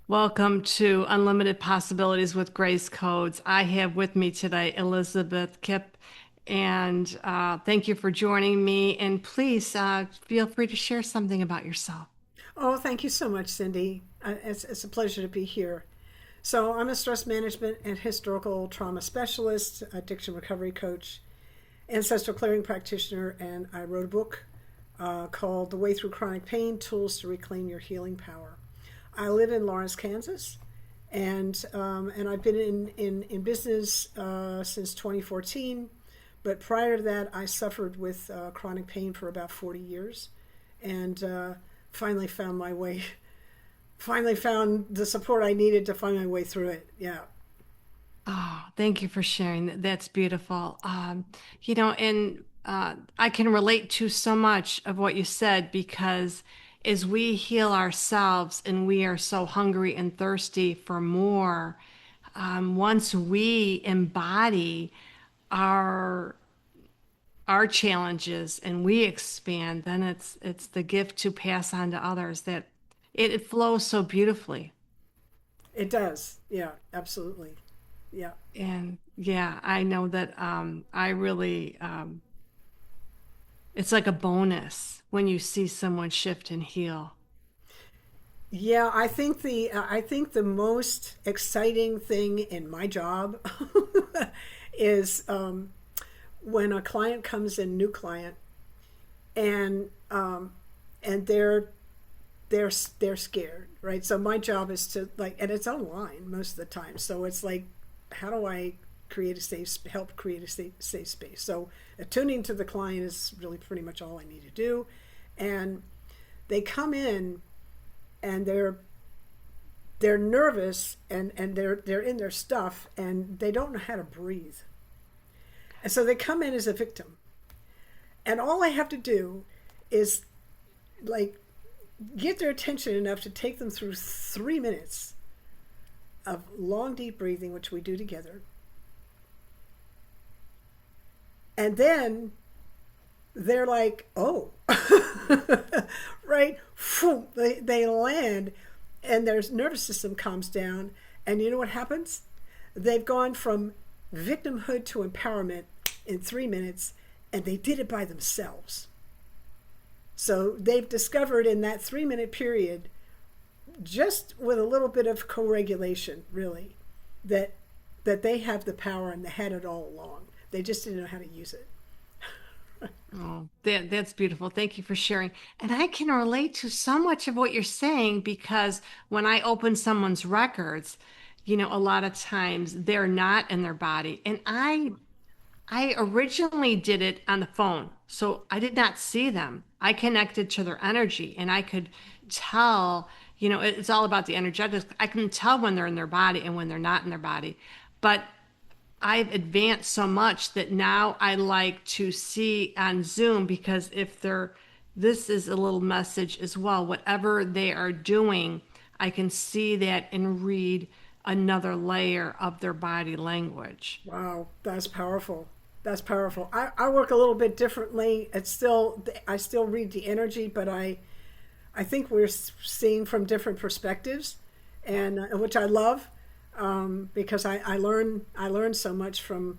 Welcome to Unlimited Possibilities with Grace Codes. I have with me today Elizabeth Kipp, and thank you for joining me. And please feel free to share something about yourself. Oh, thank you so much, Cindy. It's a pleasure to be here. So, I'm a stress management and historical trauma specialist, addiction recovery coach, ancestral clearing practitioner, and I wrote a book called The Way Through Chronic Pain Tools to Reclaim Your Healing Power. I live in Lawrence, Kansas, and I've been in business since 2014. But prior to that, I suffered with chronic pain for about 40 years, and finally found my way. Finally found the support I needed to find my way through it. Yeah. Oh, thank you for sharing. That's beautiful. And I can relate to so much of what you said because as we heal ourselves and we are so hungry and thirsty for more, once we embody our our challenges and we expand, then it's the gift to pass on to others that it flows so beautifully. It does. Yeah, absolutely. Yeah. And yeah, I know that I really it's like a bonus when you see someone shift and heal. Yeah, I think the most exciting thing in my job is when a client comes in, new client, and and they're scared, right? So my job is to, like, and it's online most of the time. So it's like, how do I help create a safe space? So attuning to the client is really pretty much all I need to do, and they come in and they're nervous and they're in their stuff and they don't know how to breathe, and so they come in as a victim, and all I have to do is, like, get their attention enough to take them through 3 minutes of long, deep breathing, which we do together. And then they're like, oh, right? They land and their nervous system calms down. And you know what happens? They've gone from victimhood to empowerment in 3 minutes, and they did it by themselves. So they've discovered in that 3 minute period, just with a little bit of co-regulation, really, that they have the power and they had it all along. They just didn't know how to use it. Oh, that's beautiful. Thank you for sharing. And I can relate to so much of what you're saying because when I open someone's records, a lot of times they're not in their body. And I originally did it on the phone, so I did not see them. I connected to their energy and I could tell, it's all about the energetics. I can tell when they're in their body and when they're not in their body. But I've advanced so much that now I like to see on Zoom because this is a little message as well. Whatever they are doing, I can see that and read another layer of their body language. Wow, that's powerful. That's powerful. I work a little bit differently. I still read the energy, but I think we're seeing from different perspectives, and which I love, because I learn so much from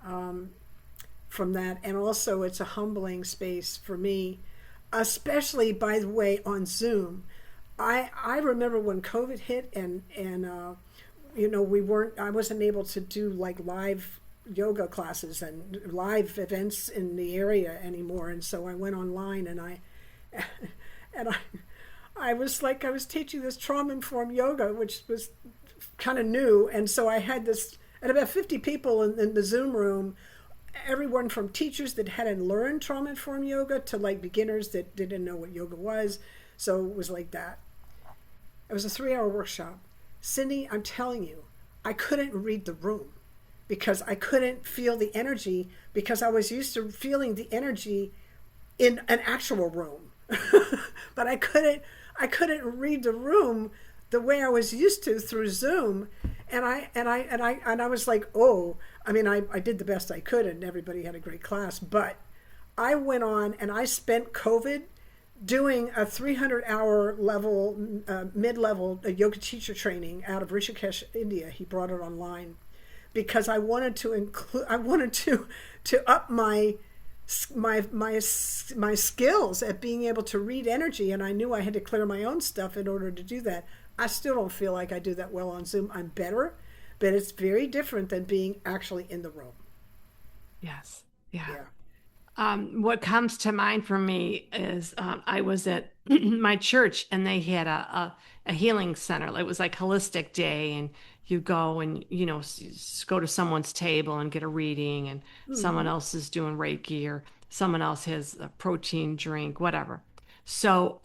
that, and also it's a humbling space for me, especially, by the way, on Zoom. I remember when COVID hit, and we weren't I wasn't able to do, like, live yoga classes and live events in the area anymore, and so I went online, and I and I was like, I was teaching this trauma informed yoga, which was kind of new, and so I had this, and about 50 people in the Zoom room, everyone from teachers that hadn't learned trauma informed yoga to, like, beginners that didn't know what yoga was. So it was like that. It was a 3 hour workshop. Cindy, I'm telling you, I couldn't read the room because I couldn't feel the energy, because I was used to feeling the energy in an actual room. But I couldn't read the room the way I was used to through Zoom. And I was like, oh, I mean, I did the best I could, and everybody had a great class, but I went on and I spent COVID doing a 300-hour level, mid-level yoga teacher training out of Rishikesh, India. He brought it online because I wanted to include, I wanted to up my skills at being able to read energy, and I knew I had to clear my own stuff in order to do that. I still don't feel like I do that well on Zoom. I'm better, but it's very different than being actually in the room. Yes. Yeah. Yeah. What comes to mind for me is I was at my church and they had a healing center. It was like holistic day, and you go and go to someone's table and get a reading, and someone Mm-hmm. else is doing Reiki or someone else has a protein drink, whatever. So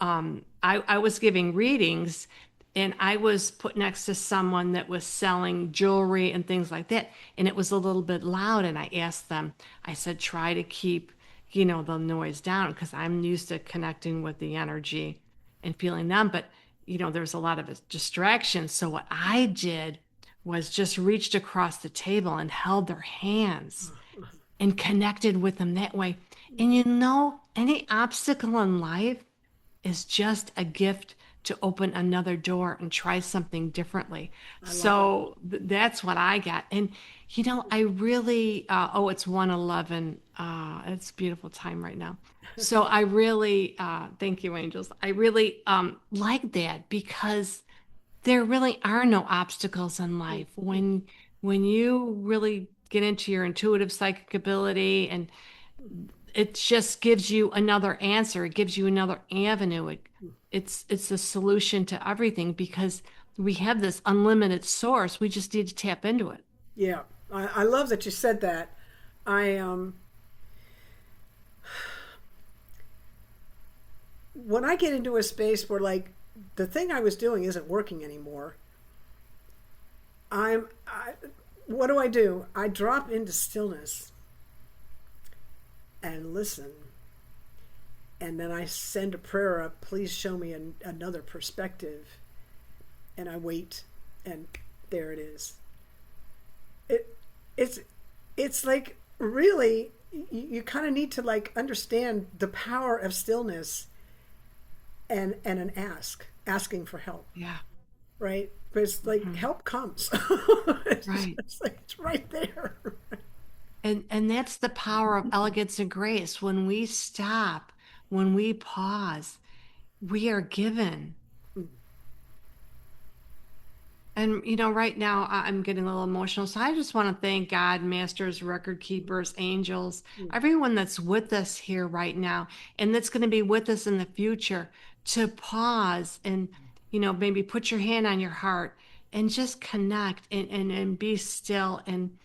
I was giving readings, and I was put next to someone that was selling jewelry and things like that, and it was a little bit loud. And I asked them, I said, try to keep the noise down because I'm used to connecting with the energy and feeling them. But, there's a lot of distractions. So what I did was just reached across the table and held their hands and connected with them that way. And any obstacle in life is just a gift to open another door and try something differently. I love it. So that's what I got. And I really it's 1:11. It's a beautiful time right now. So I really thank you, angels. I really like that because there really are no obstacles in life when you really get into your intuitive psychic ability, and it just gives you another answer. It gives you another avenue. It's a solution to everything because we have this unlimited source. We just need to tap into it. Yeah, I love that you said that. I when I get into a space where like the thing I was doing isn't working anymore, I what do? I drop into stillness and listen, and then I send a prayer up. Please show me another perspective, and I wait, and there it is. It it's it's like really you kind of need to like understand the power of stillness and an asking for help, Yeah. right? But it's like Mhm. help comes. it's, Right. it's like it's right there. And that's the power of elegance and grace. When we stop, when we pause, we are given. And right now I'm getting a little emotional. So I just want to thank God, masters, record keepers, angels, everyone that's with us here right now, and that's going to be with us in the future to pause and, maybe put your hand on your heart and just connect and be still and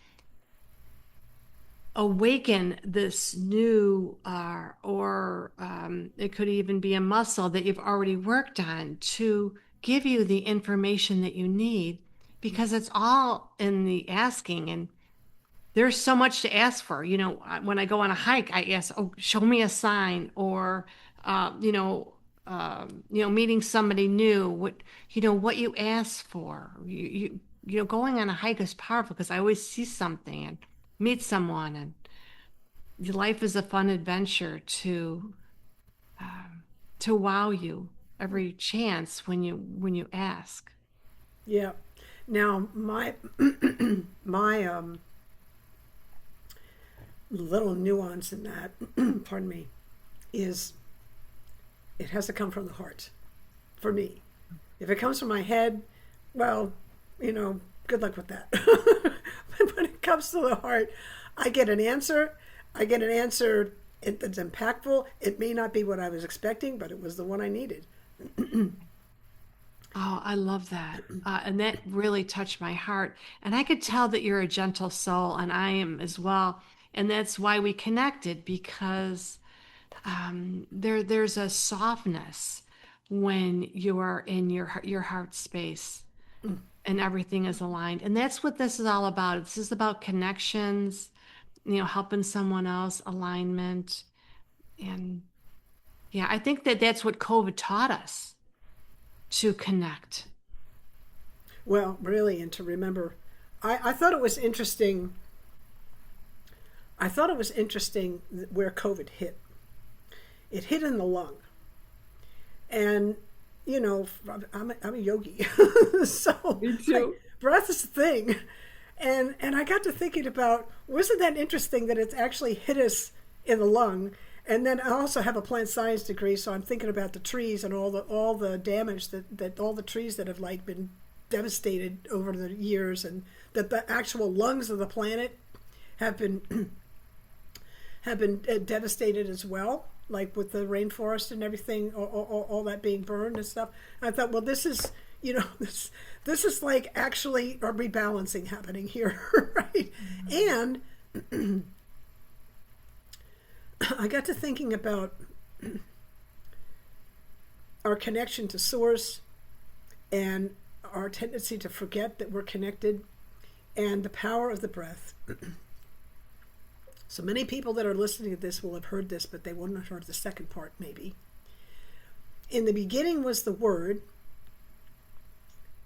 awaken this new, or it could even be a muscle that you've already worked on to give you the information that you need, because it's all in the asking. And there's so much to ask for. When I go on a hike, I ask, oh, show me a sign, or meeting somebody new, what you ask for. Going on a hike is powerful because I always see something and meet someone, and life is a fun adventure um, to wow you every chance when you ask. Yeah. Now my my little nuance in that, pardon me, is it has to come from the heart for me. If it comes from my head, well, good luck with that. But when it comes to the heart, I get an answer. I get an answer that's impactful. It may not be what I was expecting, but it was the one I needed. Oh, I love that. And that really touched my heart. And I could tell that you're a gentle soul, and I am as well. And that's why we connected, because there's a softness when you are in your heart space and everything is aligned. And that's what this is all about. This is about connections, helping someone else, alignment. And yeah, I think that that's what COVID taught us, to connect. Well, really, and to remember, I thought it was interesting. I thought it was interesting where COVID hit. It hit in the lung. And, you know, I'm a yogi. So Me like too. breath is the thing. And I got to thinking about, wasn't that interesting that it's actually hit us in the lung? And then I also have a plant science degree, so I'm thinking about the trees and all the damage that all the trees that have like been devastated over the years, and that the actual lungs of the planet have been have been devastated as well, like with the rainforest and everything, all that being burned and stuff. And I thought, well, this is, you know, this is like actually a rebalancing happening here, right? And I got to thinking about our connection to source and our tendency to forget that we're connected, and the power of the breath. So many people that are listening to this will have heard this, but they wouldn't have heard the second part, maybe. In the beginning was the Word,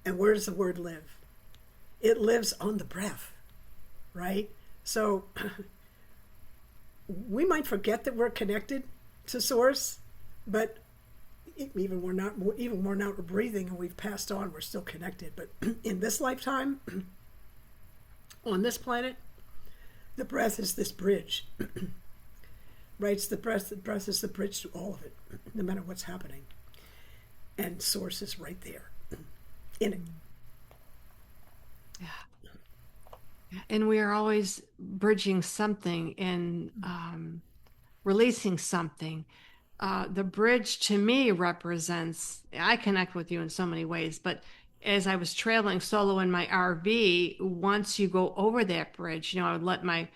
and where does the Word live? It lives on the breath, right? So we might forget that we're connected to Source, but even we're not breathing and we've passed on, we're still connected. But in this lifetime, on this planet, the breath is this bridge, right? It's the breath. The breath is the bridge to all of it, no matter what's happening. And Source is right there in it. And we are always bridging something and releasing something. The bridge to me represents, I connect with you in so many ways, but as I was traveling solo in my RV, once you go over that bridge, I would let my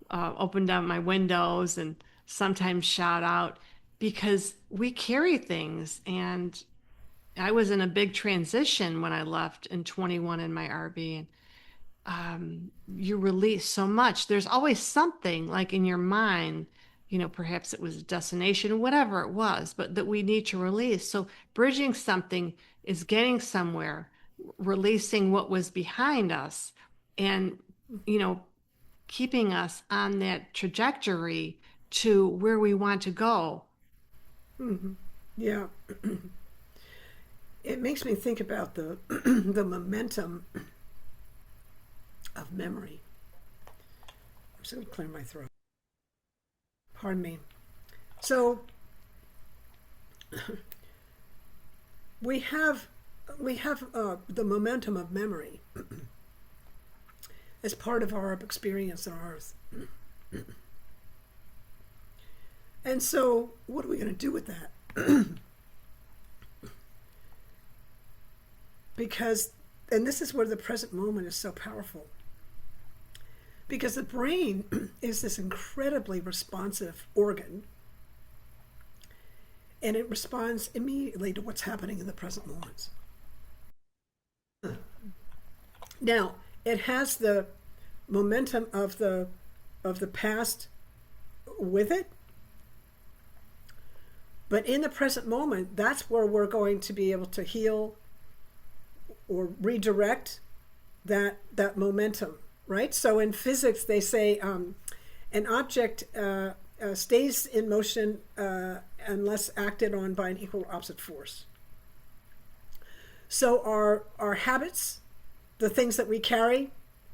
open down my windows and sometimes shout out because we carry things. And I was in a big transition when I left in 21 in my RV, and you release so much. There's always something like in your mind, perhaps it was a destination, whatever it was, but that we need to release. So bridging something is getting somewhere, releasing what was behind us, and, you know, keeping us on that trajectory to where we want to go. Mm-hmm. Yeah, it makes me think about the the momentum of memory. I'm just going to clear my throat. Pardon me. So we have the momentum of memory as part of our experience on Earth. And so, what are we going to do with that? Because, and this is where the present moment is so powerful. Because the brain is this incredibly responsive organ, and it responds immediately to what's happening in the present moment. Now, it has the momentum of the past with it, but in the present moment, that's where we're going to be able to heal or redirect that momentum, right? So in physics, they say an object stays in motion unless acted on by an equal or opposite force. So our habits, the things that we carry,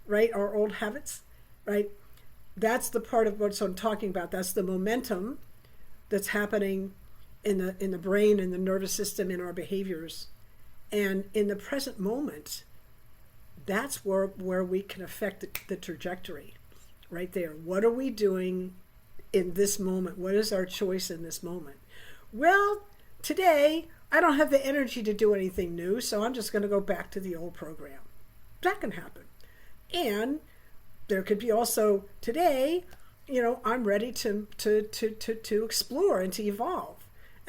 right, our old habits, right, that's the part of what I'm talking about. That's the momentum that's happening in the brain, in the nervous system, in our behaviors. And in the present moment, that's where we can affect the trajectory, right there. What are we doing in this moment? What is our choice in this moment? Well, today I don't have the energy to do anything new, so I'm just going to go back to the old program. That can happen. And there could be also today, I'm ready to explore and to evolve.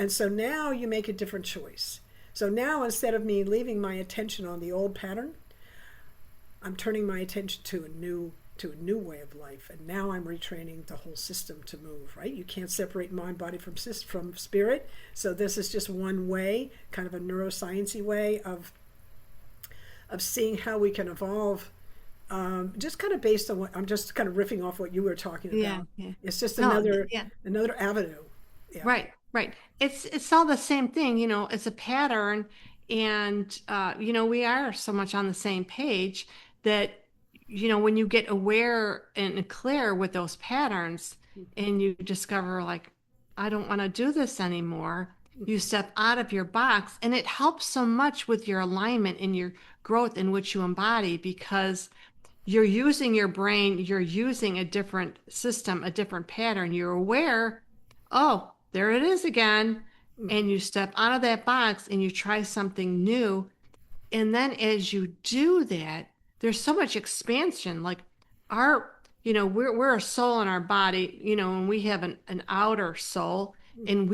And so now you make a different choice. So now, instead of me leaving my attention on the old pattern, I'm turning my attention to a new way of life. And now I'm retraining the whole system to move, right? You can't separate mind, body from spirit. So this is just one way, kind of a neuroscience-y way of seeing how we can evolve. Just kind of based on what I'm just kind of riffing off what you were talking Yeah, about. yeah. It's just No, another yeah, another avenue. Yeah. right. Right. It's all the same thing, it's a pattern, and we are so much on the same page that when you get aware and clear with those patterns and you discover like I don't want to do this anymore, you step out of your box, and it helps so much with your alignment and your growth in which you embody, because you're using your brain, you're using a different system, a different pattern. You're aware, oh, there it is again. And you step out of that box and you try something new. And then as you do that, there's so much expansion. Like our, we're a soul in our body, and we have an outer soul, and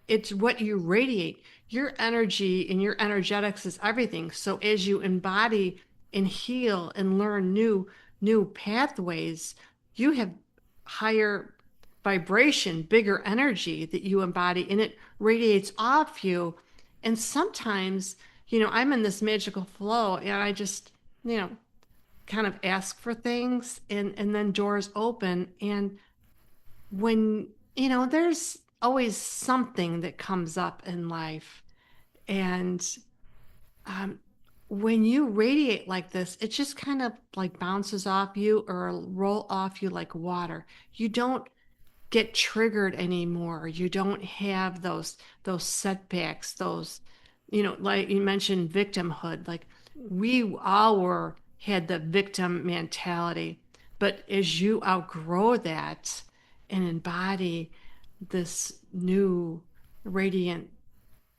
it's what you radiate. Your energy and your energetics is everything. So as you embody and heal and learn new pathways, you have higher vibration, bigger energy that you embody, and it radiates off you. And sometimes, I'm in this magical flow, and I just, kind of ask for things, and then doors open. And when, there's always something that comes up in life. And um, when you radiate like this, it just kind of like bounces off you or roll off you like water. You don't get triggered anymore. You don't have those setbacks, those, like you mentioned victimhood. Like we all had the victim mentality. But as you outgrow that and embody this new radiant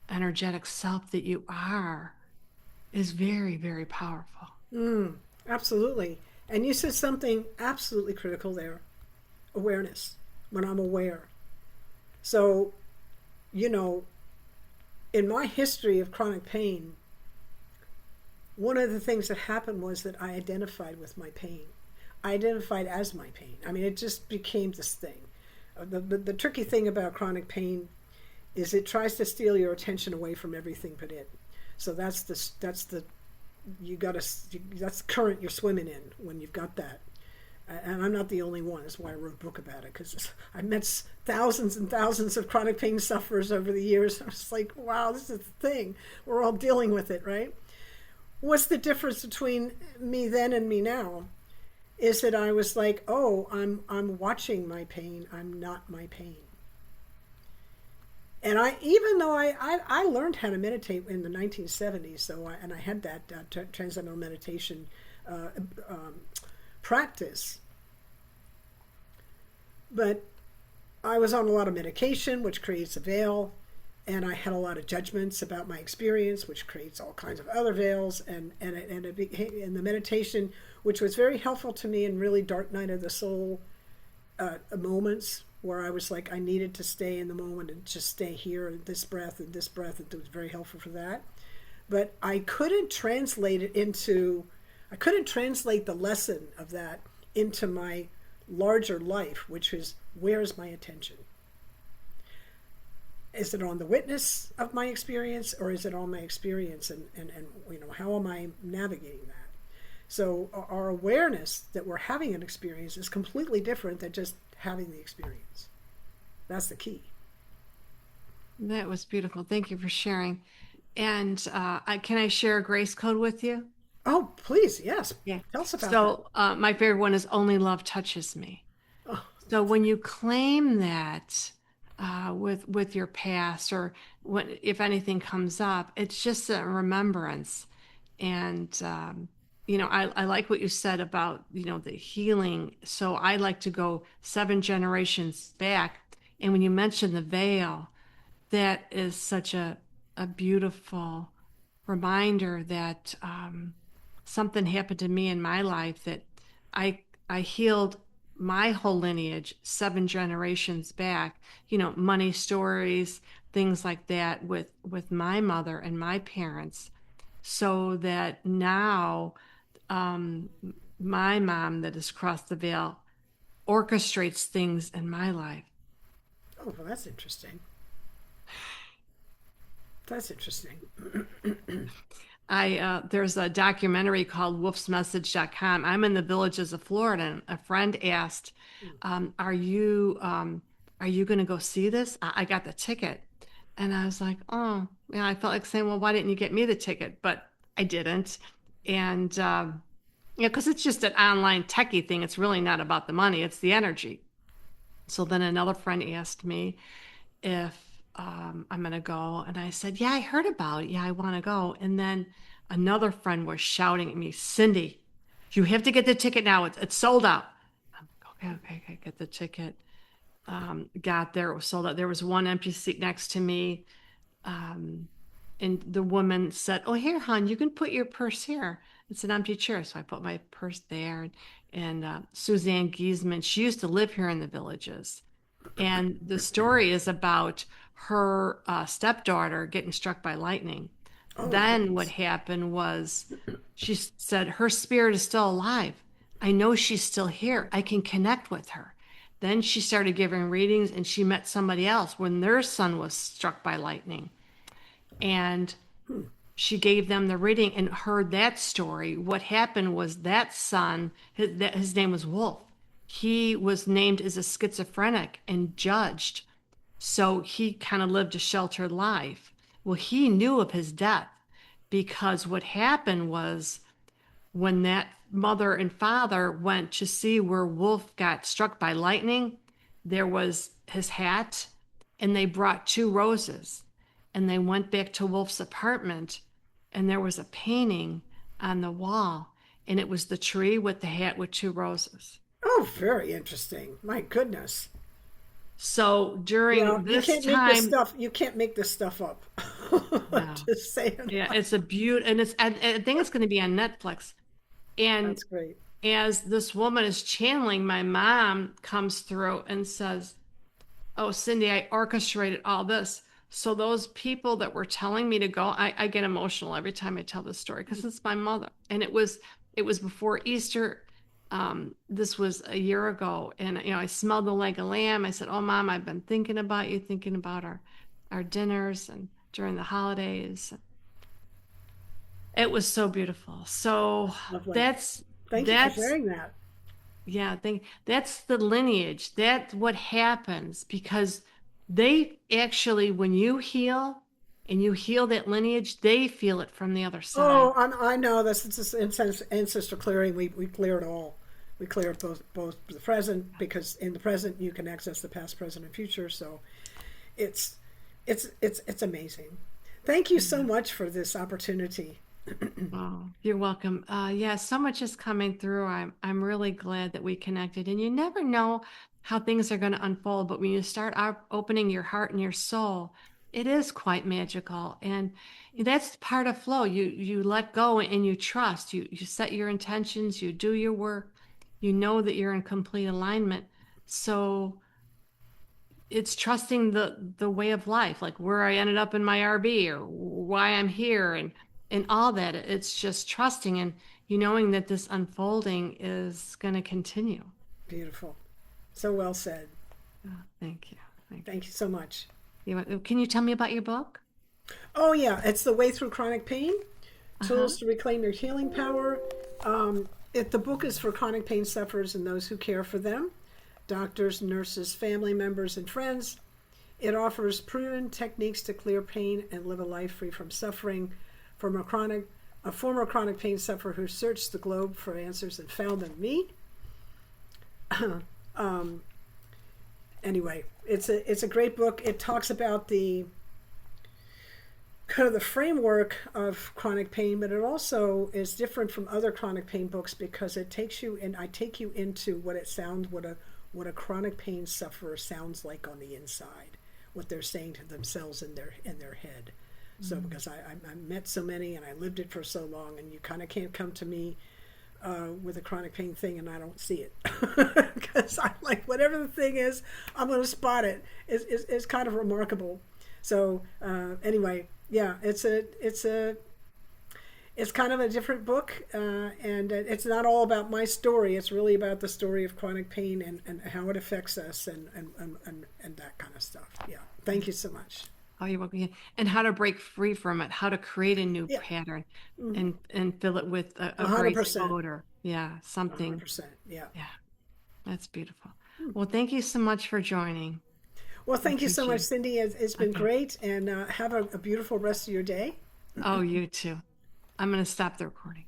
energetic self that you are, is very, very powerful. Absolutely. And you said something absolutely critical there: awareness. When I'm aware. So, you know, in my history of chronic pain, one of the things that happened was that I identified with my pain. I identified as my pain. I mean, it just became this thing. The tricky thing about chronic pain is it tries to steal your attention away from everything but it. So that's the you got to that's the current you're swimming in when you've got that. And I'm not the only one. That's why I wrote a book about it, because I met thousands and thousands of chronic pain sufferers over the years. I was like, wow, this is the thing. We're all dealing with it, right? What's the difference between me then and me now? Is that I was like, oh, I'm watching my pain. I'm not my pain. And even though I learned how to meditate in the 1970s, and I had that transcendental meditation uh, um, practice, but I was on a lot of medication, which creates a veil, and I had a lot of judgments about my experience, which creates all kinds of other veils, and the meditation, which was very helpful to me in really dark night of the soul moments where I was like, I needed to stay in the moment and just stay here, and this breath and this breath. It was very helpful for that. But I couldn't translate the lesson of that into my larger life, which is, where's my attention? Is it on the witness of my experience, or is it on my experience, and how am I navigating that? So our awareness that we're having an experience is completely different than just having the experience. That's the key. That was beautiful. Thank you for sharing. And can I share a grace code with you? Oh, please, yes. Yeah. Tell us about that. So my favorite one is only love touches me. Oh, So when you claim that with your past, or if anything comes up, it's just a remembrance. And I like what you said about the healing. So I like to go 7 generations back. And when you mention the veil, that is such a beautiful reminder that something happened to me in my life, that I I healed my whole lineage 7 generations back, money stories, things like that with my mother and my parents, so that now um, my mom that has crossed the veil orchestrates things in my life. oh, well, that's interesting. That's interesting. I There's a documentary called wolfsmessage.com. I'm in the Villages of Florida, and a friend asked, "Are are you going to go see this? I got the ticket. And I was like, oh, yeah, I felt like saying, well, why didn't you get me the ticket? But I didn't. And, yeah, because it's just an online techie thing. It's really not about the money, it's the energy. So then another friend asked me if I'm going to go. And I said, yeah, I heard about it. Yeah, I want to go. And then another friend was shouting at me, Cindy, you have to get the ticket now. It's sold out. I'm like, okay, get the ticket. Got there, it was sold out. There was one empty seat next to me. Um, and the woman said, oh, here, hon, you can put your purse here. It's an empty chair. So I put my purse there. And Suzanne Giesman, she used to live here in the Villages. And the story is about her stepdaughter getting struck by lightning. Oh, Then what goodness. happened was she said, her spirit is still alive. I know she's still here. I can connect with her. Then she started giving readings and she met somebody else when their son was struck by lightning. And she gave them the reading and heard that story. What happened was that son, his name was Wolf. He was named as a schizophrenic and judged. So he kind of lived a sheltered life. Well, he knew of his death because what happened was when that mother and father went to see where Wolf got struck by lightning, there was his hat, and they brought two roses. And they went back to Wolf's apartment, and there was a painting on the wall, and it was the tree with the hat with two roses. Oh, very interesting. My goodness. So Yeah, during you this can't make this time, stuff. You can't make this stuff up. no, Just saying. yeah, it's a beaut, and I think it's going to be on Netflix. And That's great. as this woman is channeling, my mom comes through and says, oh, Cindy, I orchestrated all this. So those people that were telling me to go, I get emotional every time I tell this story because it's my mother. And it was before Easter. This was a year ago. And I smelled the leg of lamb. I said, oh, Mom, I've been thinking about you, thinking about our dinners and during the holidays. It was so beautiful. So Lovely. that's Thank you for that's sharing that. yeah, that's the lineage. That's what happens because they actually, when you heal and you heal that lineage, they feel it from the other side. Oh, I know this. It's just ancestor clearing. We clear it all. We clear both the present because in the present you can access the past, present, and future. So it's it's amazing. Thank you so Yeah. much for this opportunity. Oh, you're welcome. Yeah, so much is coming through. I'm really glad that we connected. And you never know how things are going to unfold, but when you start opening your heart and your soul, it is quite magical. And that's part of flow. You let go and you trust. You set your intentions, you do your work, you know that you're in complete alignment. So it's trusting the way of life, like where I ended up in my RV or why I'm here and all that. It's just trusting and you knowing that this unfolding is going to continue. Beautiful. So well said. Oh, thank you. Thank Thank you so much. you. Can you tell me about your book? Oh yeah, it's the way through chronic pain. Uh-huh. Tools to reclaim your healing power. The book is for chronic pain sufferers and those who care for them, doctors, nurses, family members, and friends. It offers proven techniques to clear pain and live a life free from suffering. From a former chronic pain sufferer who searched the globe for answers and found them, me. Anyway, it's a great book. It talks about the kind of the framework of chronic pain, but it also is different from other chronic pain books because it takes you and I take you into what a chronic pain sufferer sounds like on the inside, what they're saying to themselves in their head. So Mm. because I met so many and I lived it for so long, and you kind of can't come to me with a chronic pain thing and I don't see it because I'm like whatever the thing is, I'm going to spot it. It's kind of remarkable. So anyway, yeah, it's kind of a different book, and it's not all about my story. It's really about the story of chronic pain and how it affects us and that kind of stuff. Yeah, thank you so much. Oh, you're welcome. Yeah. And how to break free from it, how to create a new Yeah, pattern mm-hmm. and fill it with a hundred grace percent, odor. Yeah, a hundred something. percent. Yeah. Yeah, that's beautiful. Well, thank you so much for joining. Well, I thank you so much, appreciate it. Cindy. It's been Okay. great, and have a beautiful rest of your day. Oh, you too. I'm going to stop the recording.